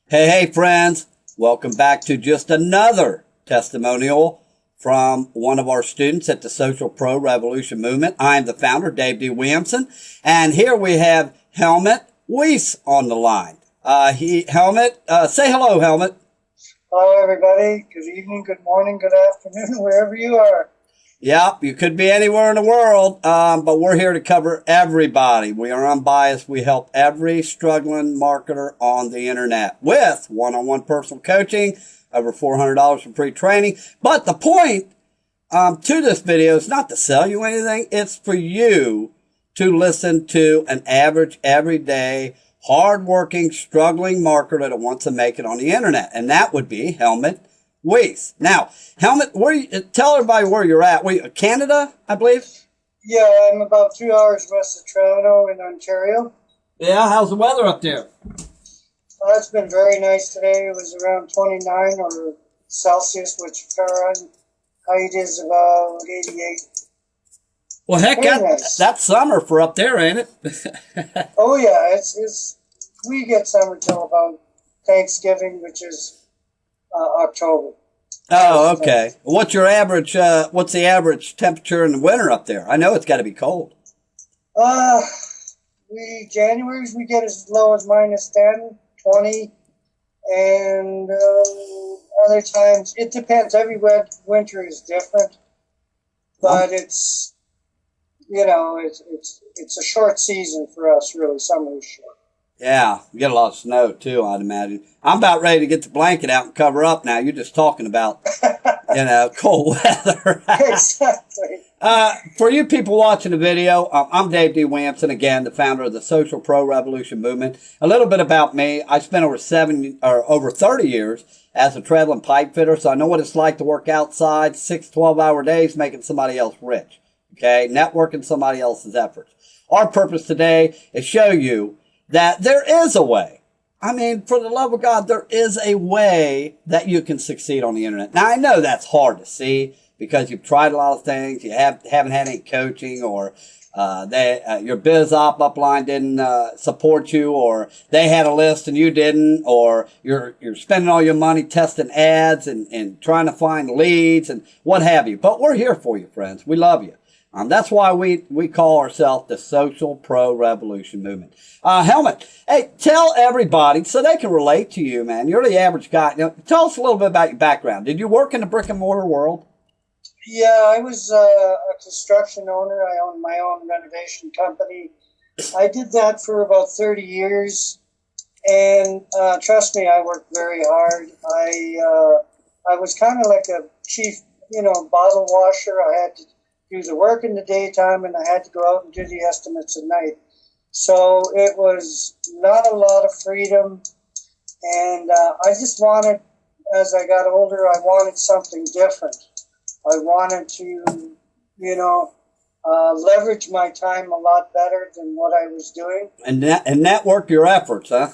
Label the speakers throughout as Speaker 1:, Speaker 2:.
Speaker 1: Hey, friends. Welcome back to just another testimonial from one of our students at the Social Pro Revolution Movement. I'm the founder, Dave D. Williamson, and here we have Helmut Weiss on the line. Helmut, say hello, Helmut.
Speaker 2: Hello, everybody. Good evening, good morning, good afternoon, wherever you are.
Speaker 1: Yep, you could be anywhere in the world, but we're here to cover everybody. We are unbiased. We help every struggling marketer on the internet with one-on-one personal coaching, over $400 for free training. But the point to this video is not to sell you anything. It's for you to listen to an average, everyday, hardworking, struggling marketer that wants to make it on the internet. And that would be Helmut Weiss. Now, Helmut, tell everybody where you're at. Canada, I believe?
Speaker 2: Yeah, I'm about 2 hours west of Toronto in Ontario.
Speaker 1: Yeah, how's the weather up there?
Speaker 2: It's been very nice today. It was around 29 or Celsius, which Fahrenheit is about 88.
Speaker 1: Well, heck,
Speaker 2: Nice.
Speaker 1: that's summer for up there, ain't it?
Speaker 2: Oh yeah, we get summer till about Thanksgiving, which is October.
Speaker 1: Oh, okay. What's the average temperature in the winter up there? I know it's got to be cold.
Speaker 2: January's we get as low as minus 10, 20, and other times it depends. Every winter is different, but it's a short season for us. Really, summer is short.
Speaker 1: Yeah, you get a lot of snow too, I'd imagine. I'm about ready to get the blanket out and cover up now. You're just talking about, cold weather.
Speaker 2: Exactly.
Speaker 1: For you people watching the video, I'm Dave D. Williamson, again, the founder of the Social Pro Revolution Movement. A little bit about me. I spent over 30 years as a traveling pipe fitter, so I know what it's like to work outside 6, 12-hour days making somebody else rich. Okay, networking somebody else's efforts. Our purpose today is show you that there is a way. I mean, for the love of God, there is a way that you can succeed on the internet. Now, I know that's hard to see because you've tried a lot of things. You haven't had any coaching, or your biz upline didn't support you, or they had a list and you didn't, or you're spending all your money testing ads and trying to find leads and what have you. But we're here for you, friends. We love you. That's why we call ourselves the Social Pro Revolution Movement. Helmut, hey, tell everybody so they can relate to you, man. You're the average guy. Tell us a little bit about your background. Did you work in the brick and mortar world?
Speaker 2: Yeah, I was a construction owner. I owned my own renovation company. I did that for about 30 years, and trust me, I worked very hard. I was kind of like a chief, bottle washer. I had to do the work in the daytime, and I had to go out and do the estimates at night. So it was not a lot of freedom, and I just wanted, as I got older, I wanted something different. I wanted to, leverage my time a lot better than what I was doing.
Speaker 1: And network your efforts, huh?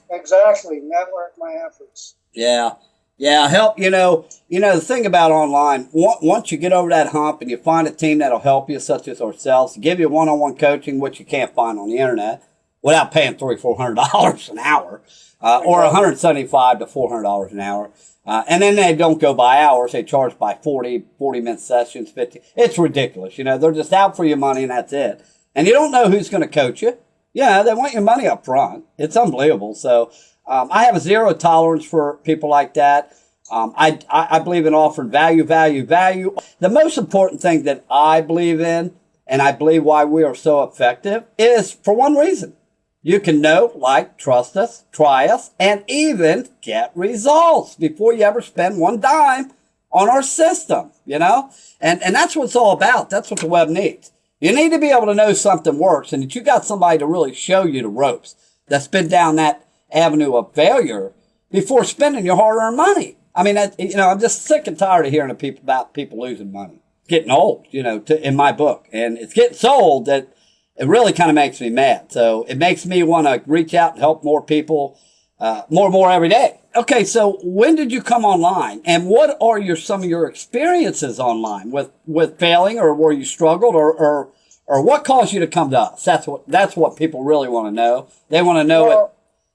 Speaker 2: Exactly, network my efforts.
Speaker 1: Yeah. Yeah, help, the thing about online, once you get over that hump and you find a team that'll help you, such as ourselves, give you one-on-one coaching, which you can't find on the internet, without paying $300-400 an hour, or $175 to $400 an hour. And then they don't go by hours. They charge by 40-minute sessions, 50. It's ridiculous. They're just out for your money and that's it. And you don't know who's going to coach you. Yeah, they want your money up front. It's unbelievable. So, I have a zero tolerance for people like that. I believe in offering value. The most important thing that I believe in, and I believe why we are so effective, is for one reason. You can know, like, trust us, try us, and even get results before you ever spend one dime on our system, And that's what it's all about. That's what the web needs. You need to be able to know something works and that you got somebody to really show you the ropes that's been down that avenue of failure before spending your hard-earned money. I mean, I'm just sick and tired of hearing about people losing money. It's getting old, in my book. And it's getting so old that it really kind of makes me mad. So it makes me want to reach out and help more people, more and more every day. Okay, so when did you come online? And what are some of your experiences online with failing, or where you struggled, or what caused you to come to us? That's what people really want to know. They want to know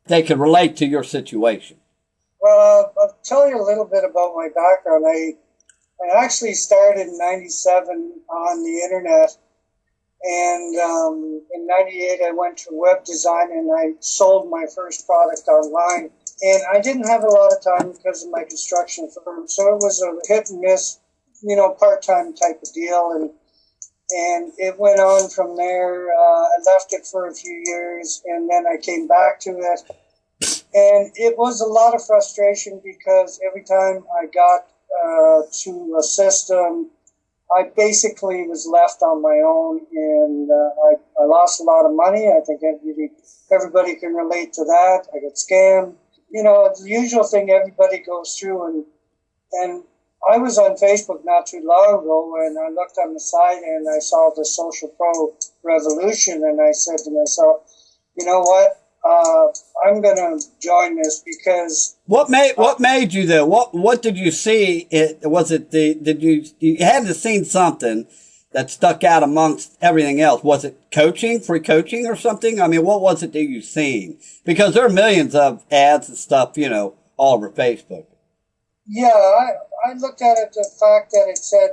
Speaker 1: they could relate to your situation?
Speaker 2: Well, I'll tell you a little bit about my background. I actually started in '97 on the internet, and in '98 I went to web design and I sold my first product online. And I didn't have a lot of time because of my construction firm, so it was a hit and miss, part-time type of deal. And it went on from there. I left it for a few years, and then I came back to it. And it was a lot of frustration because every time I got to a system, I basically was left on my own, and I lost a lot of money. I think everybody can relate to that. I got scammed. The usual thing everybody goes through. And I was on Facebook not too long ago, and I looked on the site and I saw the Social Pro Revolution, and I said to myself, you know what? I'm going to join this because
Speaker 1: what made you though? What did you see? You had to seen something that stuck out amongst everything else? Was it free coaching or something? I mean, what was it that you seen? Because there are millions of ads and stuff, all over Facebook.
Speaker 2: Yeah, I looked at it, the fact that it said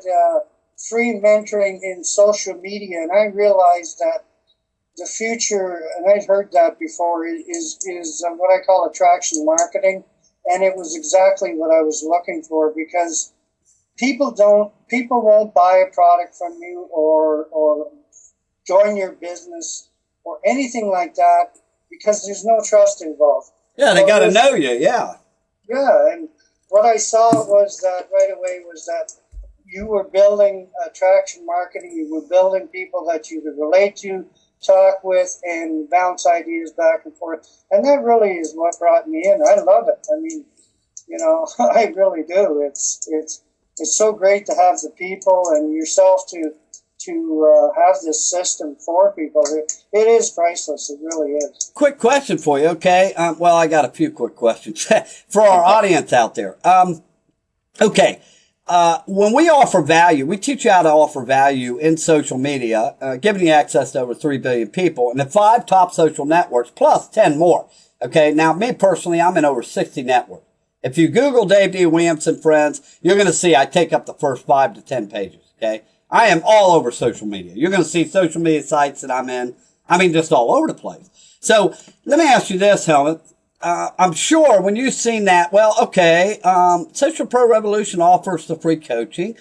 Speaker 2: free mentoring in social media, and I realized that the future, and I'd heard that before, is what I call attraction marketing, and it was exactly what I was looking for, because people won't buy a product from you or join your business or anything like that because there's no trust involved.
Speaker 1: Yeah, they got to know you. Yeah.
Speaker 2: Yeah, and what I saw was that right away was that you were building attraction marketing. You were building people that you could relate to, talk with, and bounce ideas back and forth. And that really is what brought me in. I love it. I mean, I really do. It's so great to have the people and yourself to have this system for people. It is priceless. It really is.
Speaker 1: Quick question for you, okay? Well, I got a few quick questions for our audience out there. Okay. When we offer value, we teach you how to offer value in social media, giving you access to over 3 billion people and the 5 top social networks plus 10 more. Okay. Now, me personally, I'm in over 60 networks. If you Google Dave D. Williamson friends, you're going to see I take up the first 5 to 10 pages. Okay. I am all over social media. You're going to see social media sites that I'm in. I mean, just all over the place. So let me ask you this, Helmut. I'm sure when you've seen that, Social Pro Revolution offers the free coaching.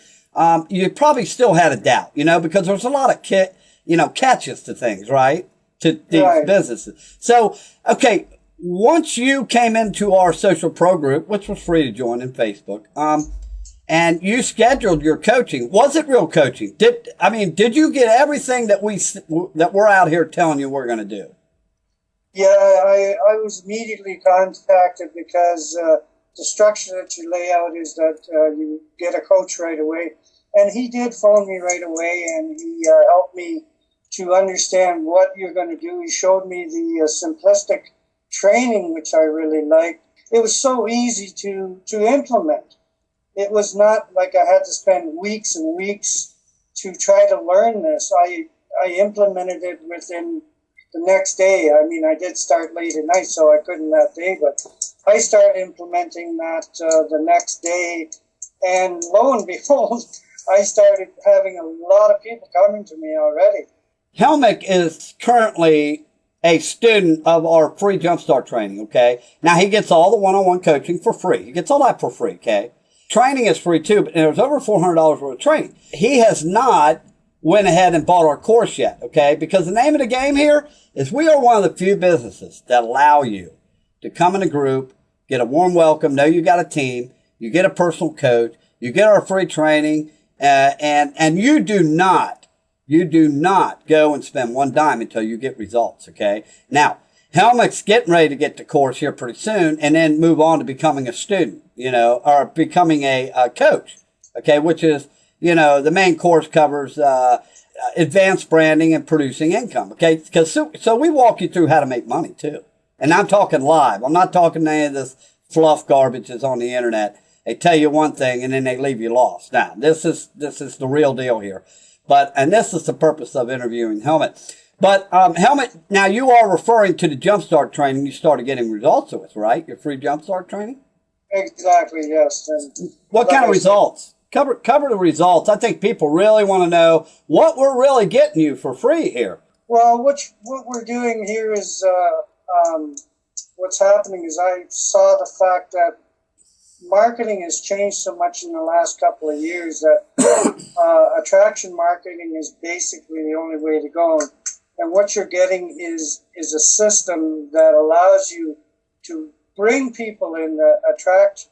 Speaker 1: You probably still had a doubt, because there's a lot of catches to things, right? To these businesses. So, okay, once you came into our Social Pro group, which was free to join in Facebook, and you scheduled your coaching, was it real coaching? Did you get everything that we're out here telling you we're going to do?
Speaker 2: Yeah, I was immediately contacted because the structure that you lay out is that you get a coach right away. And he did phone me right away, and he helped me to understand what you're going to do. He showed me the simplistic training, which I really liked. It was so easy to implement. It was not like I had to spend weeks and weeks to try to learn this. I implemented it within the next day. I mean, I did start late at night, so I couldn't that day, but I started implementing that the next day, and lo and behold, I started having a lot of people coming to me already.
Speaker 1: Helmut is currently a student of our free Jumpstart training, okay? Now, he gets all the one-on-one coaching for free. He gets all that for free, okay? Training is free too, but there's over $400 worth of training. He has not went ahead and bought our course yet, okay? Because the name of the game here is we are one of the few businesses that allow you to come in a group, get a warm welcome, know you got a team, you get a personal coach, you get our free training, and you do not go and spend one dime until you get results, okay? Now, Helmut's getting ready to get the course here pretty soon and then move on to becoming a student, or becoming a coach, okay? Which is, the main course covers advanced branding and producing income, okay? So we walk you through how to make money too. And I'm talking live. I'm not talking any of this fluff garbage that's on the internet. They tell you one thing and then they leave you lost. Now, this is the real deal here. And this is the purpose of interviewing Helmut. But Helmut, now you are referring to the Jumpstart training you started getting results with, right? Your free Jumpstart training?
Speaker 2: Exactly, yes. And
Speaker 1: what kind of results? Cover the results. I think people really want to know what we're really getting you for free here.
Speaker 2: Well, what we're doing here is what's happening is I saw the fact that marketing has changed so much in the last couple of years that attraction marketing is basically the only way to go. And what you're getting is a system that allows you to bring people in, attract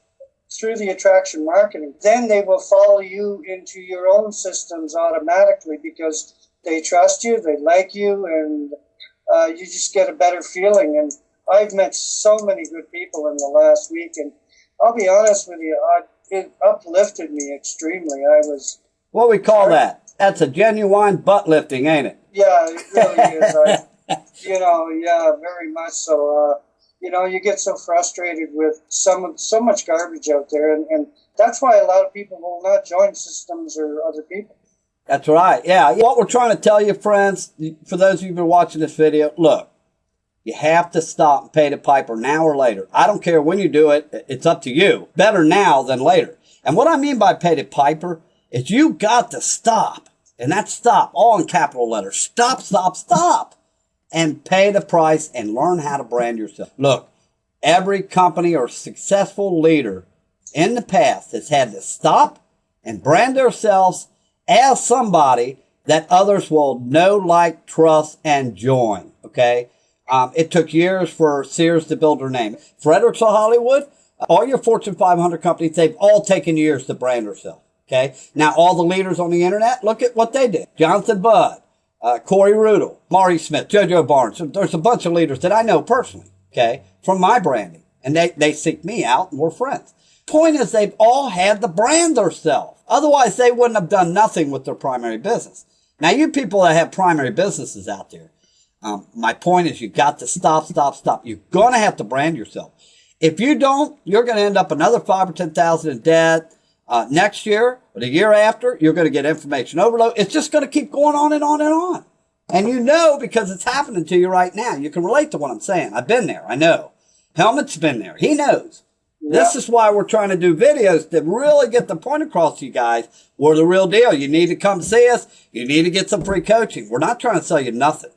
Speaker 2: through the attraction marketing. Then they will follow you into your own systems automatically because they trust you, they like you, and you just get a better feeling. And I've met so many good people in the last week, and I'll be honest with you, it uplifted me extremely. I was...
Speaker 1: What we call that? That's a genuine butt lifting, ain't it?
Speaker 2: Yeah, it really is. Yeah, very much so. You get so frustrated with so much garbage out there, and that's why a lot of people will not join systems or other people.
Speaker 1: That's right. Yeah. What we're trying to tell you, friends, for those of you who've been watching this video, look, you have to stop and pay the piper now or later. I don't care when you do it. It's up to you. Better now than later. And what I mean by pay the piper is you got to stop. And that's stop, all in capital letters. Stop, stop, stop. And pay the price and learn how to brand yourself. Look, every company or successful leader in the past has had to stop and brand themselves as somebody that others will know, like, trust, and join. Okay? It took years for Sears to build their name. Fredericks of Hollywood, all your Fortune 500 companies, they've all taken years to brand themselves. Okay? Now, all the leaders on the internet, look at what they did. Jonathan Budd, Corey Rudel, Marty Smith, JoJo Barnes. There's a bunch of leaders that I know personally, okay, from my branding. And they seek me out and we're friends. Point is, they've all had to brand themselves. Otherwise, they wouldn't have done nothing with their primary business. Now, you people that have primary businesses out there, my point is you got to stop. You're going to have to brand yourself. If you don't, you're going to end up another 5 or 10,000 in debt. Next year or the year after, you're going to get information overload. It's just going to keep going on and on and on. And you know, because it's happening to you right now. You can relate to what I'm saying. I've been there. I know. Helmut's been there. He knows. Yeah. This is why we're trying to do videos to really get the point across to you guys. We're the real deal. You need to come see us. You need to get some free coaching. We're not trying to sell you nothing.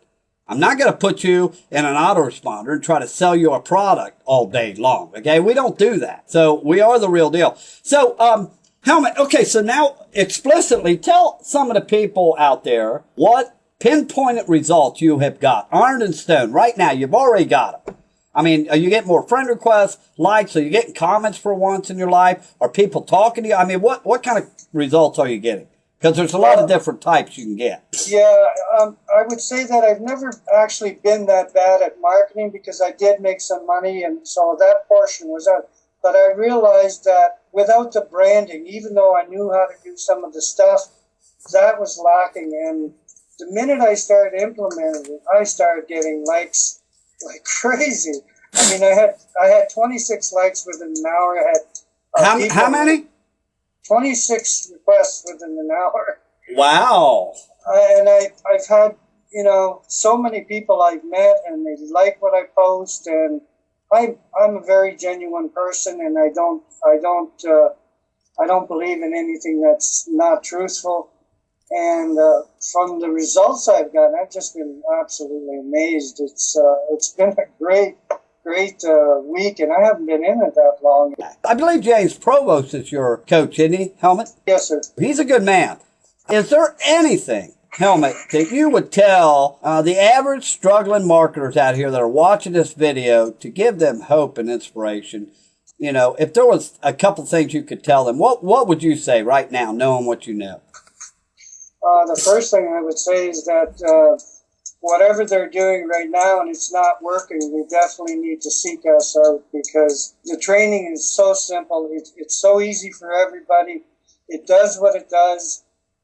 Speaker 1: I'm not going to put you in an autoresponder and try to sell you a product all day long. Okay. We don't do that. So we are the real deal. So, Helmut, okay. So now explicitly tell some of the people out there what pinpointed results you have got. Iron and stone right now. You've already got them. I mean, are you getting more friend requests, likes? Are you getting comments for once in your life? Are people talking to you? I mean, what kind of results are you getting? Because there's a lot of different types you can get.
Speaker 2: Yeah, I would say that I've never actually been that bad at marketing because I did make some money, and so that portion was out. But I realized that without the branding, even though I knew how to do some of the stuff, that was lacking. And the minute I started implementing it, I started getting likes like crazy. I mean, I had 26 likes within an hour. I had
Speaker 1: how many?
Speaker 2: 26 requests within an hour.
Speaker 1: Wow.
Speaker 2: And I've had, so many people I've met and they like what I post, and I'm a very genuine person, and I don't believe in anything that's not truthful. And from the results I've gotten, I've just been absolutely amazed. It's been a great week, and I haven't been in it that long.
Speaker 1: I believe James Provost is your coach, isn't he, Helmut?
Speaker 2: Yes, sir.
Speaker 1: He's a good man. Is there anything, Helmut, that you would tell the average struggling marketers out here that are watching this video to give them hope and inspiration? If there was a couple things you could tell them, what would you say right now, knowing what you know?
Speaker 2: The first thing I would say is that whatever they're doing right now and it's not working, they definitely need to seek us out, because the training is so simple. It's so easy for everybody. It does what it does.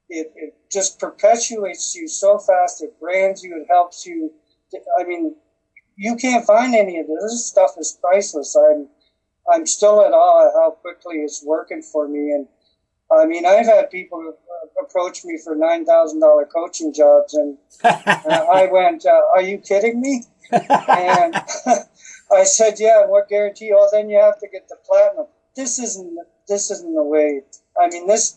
Speaker 2: It just perpetuates you so fast. It brands you. It helps you. I mean, you can't find any of this. This stuff is priceless. I'm still at awe at how quickly it's working for me. And I mean, I've had people approached me for $9,000 coaching jobs, and I went, "Are you kidding me?" And I said, "Yeah, what guarantee?" "Oh, then you have to get the platinum." This isn't the way. I mean, this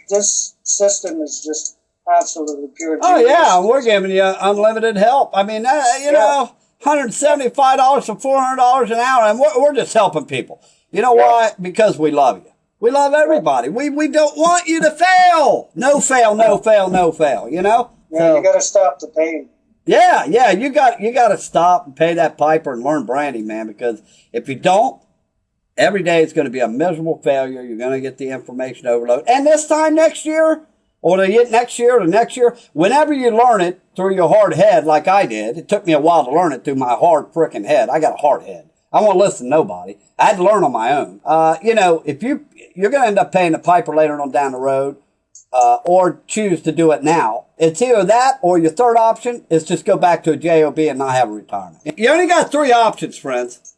Speaker 2: system is just absolutely pure.
Speaker 1: Oh yeah, we're giving you unlimited help. I mean, you know, $175 to $400 an hour, and we're just helping people. You know why? Because we love you. We love everybody. We don't want you to fail. No fail, no fail, no fail. You know.
Speaker 2: Yeah,
Speaker 1: so,
Speaker 2: you got to stop the pain.
Speaker 1: Yeah, you got to stop and pay that piper and learn branding, man. Because if you don't, every day is going to be a miserable failure. You're going to get the information overload, and this time next year, or next year, whenever you learn it through your hard head, like I did, it took me a while to learn it through my hard freaking head. I got a hard head. I won't listen to nobody. I had to learn on my own. You know, if you're going to end up paying the piper later on down the road, or choose to do it now. It's either that or your third option is just go back to a JOB and not have a retirement. You only got 3 options, friends.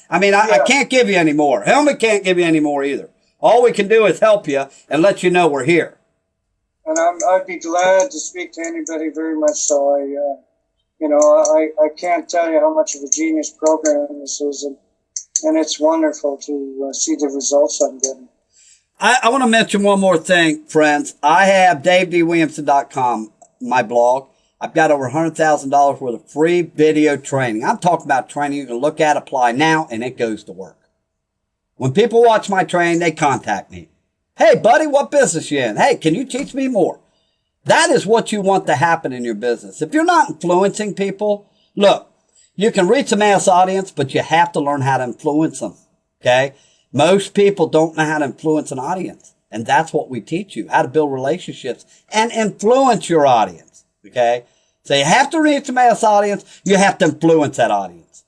Speaker 1: I mean, I can't give you any more. Helmut can't give you any more either. All we can do is help you and let you know we're here.
Speaker 2: And I'd be glad to speak to anybody very much so. I can't tell you how much of a genius program this is, and it's wonderful to see the results I'm getting.
Speaker 1: I want to mention one more thing, friends. I have davedwilliamson.com, my blog. I've got over $100,000 worth of free video training. I'm talking about training you can look at, apply now, and it goes to work. When people watch my training, they contact me. Hey, buddy, what business you in? Hey, can you teach me more? That is what you want to happen in your business. If you're not influencing people, look, you can reach a mass audience, but you have to learn how to influence them. Okay? Most people don't know how to influence an audience. And that's what we teach you, how to build relationships and influence your audience. Okay? So you have to reach a mass audience. You have to influence that audience.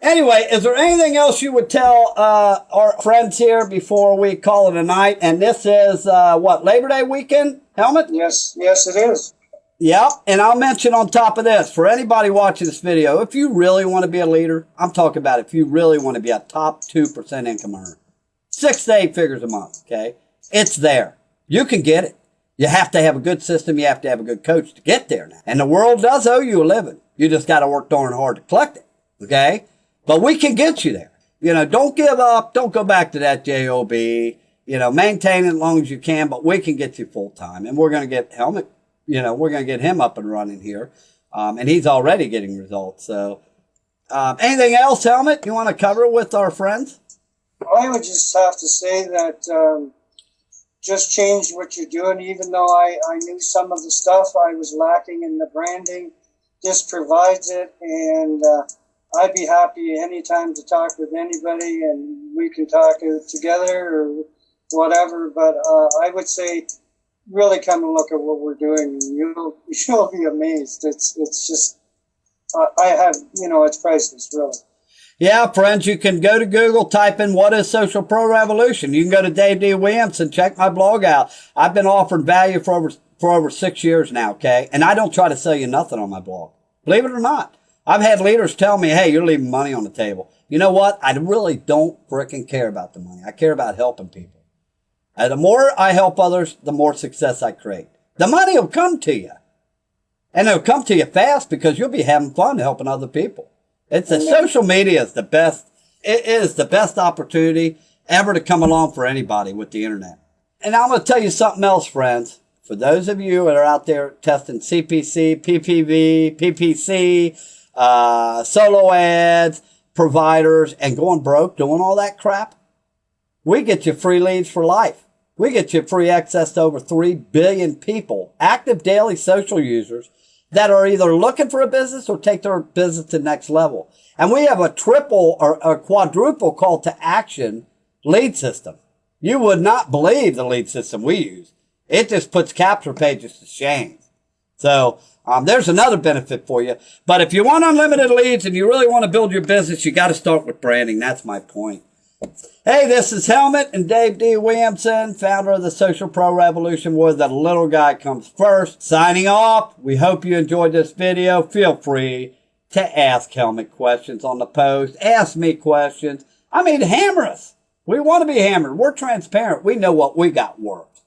Speaker 1: Anyway, is there anything else you would tell our friends here before we call it a night? And this is, Labor Day weekend, Helmut?
Speaker 2: Yes, it is.
Speaker 1: Yep, and I'll mention on top of this, for anybody watching this video, if you really want to be a leader, I'm talking about if you really want to be a top 2% income earner, 6 to 8 figures a month, okay? It's there. You can get it. You have to have a good system. You have to have a good coach to get there now. And the world does owe you a living. You just got to work darn hard to collect it, okay? But we can get you there. You know, don't give up. Don't go back to that JOB. You know, maintain it as long as you can, but we can get you full time. And we're going to get Helmut. You know, we're going to get him up and running here. And he's already getting results. So, anything else, Helmut, you want to cover with our friends?
Speaker 2: I would just have to say that just change what you're doing. Even though I knew some of the stuff I was lacking in the branding, this provides it. And I'd be happy anytime to talk with anybody, and we can talk together or whatever. But I would say, really come and look at what we're doing. You'll be amazed. It's just, it's priceless, really.
Speaker 1: Yeah, friends, you can go to Google, type in what is social pro revolution. You can go to Dave D. Williamson, check my blog out. I've been offering value for over 6 years now, okay? And I don't try to sell you nothing on my blog. Believe it or not. I've had leaders tell me, hey, you're leaving money on the table. You know what? I really don't frickin' care about the money. I care about helping people. And the more I help others, the more success I create. The money will come to you. And it'll come to you fast because you'll be having fun helping other people. Social media is the best. It is the best opportunity ever to come along for anybody with the internet. And I'm going to tell you something else, friends. For those of you that are out there testing CPC, PPV, PPC, solo ads, providers, and going broke, doing all that crap, we get you free leads for life. We get you free access to over 3 billion people, active daily social users that are either looking for a business or take their business to the next level. And we have a triple or a quadruple call to action lead system. You would not believe the lead system we use. It just puts capture pages to shame. So there's another benefit for you. But if you want unlimited leads and you really want to build your business, you got to start with branding. That's my point. Hey, this is Helmut and Dave D. Williamson, founder of the Social Pro Revolution, where the little guy comes first. Signing off. We hope you enjoyed this video. Feel free to ask Helmut questions on the post. Ask me questions. Hammer us. We want to be hammered. We're transparent. We know what we got worked.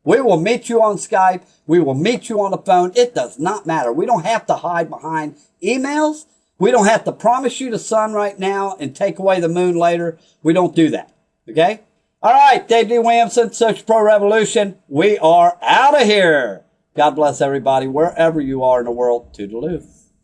Speaker 1: We will meet you on Skype. We will meet you on the phone. It does not matter. We don't have to hide behind emails. We don't have to promise you the sun right now and take away the moon later. We don't do that. Okay? All right, Dave D. Williamson, Social Pro Revolution. We are out of here. God bless everybody, wherever you are in the world. Toodaloo.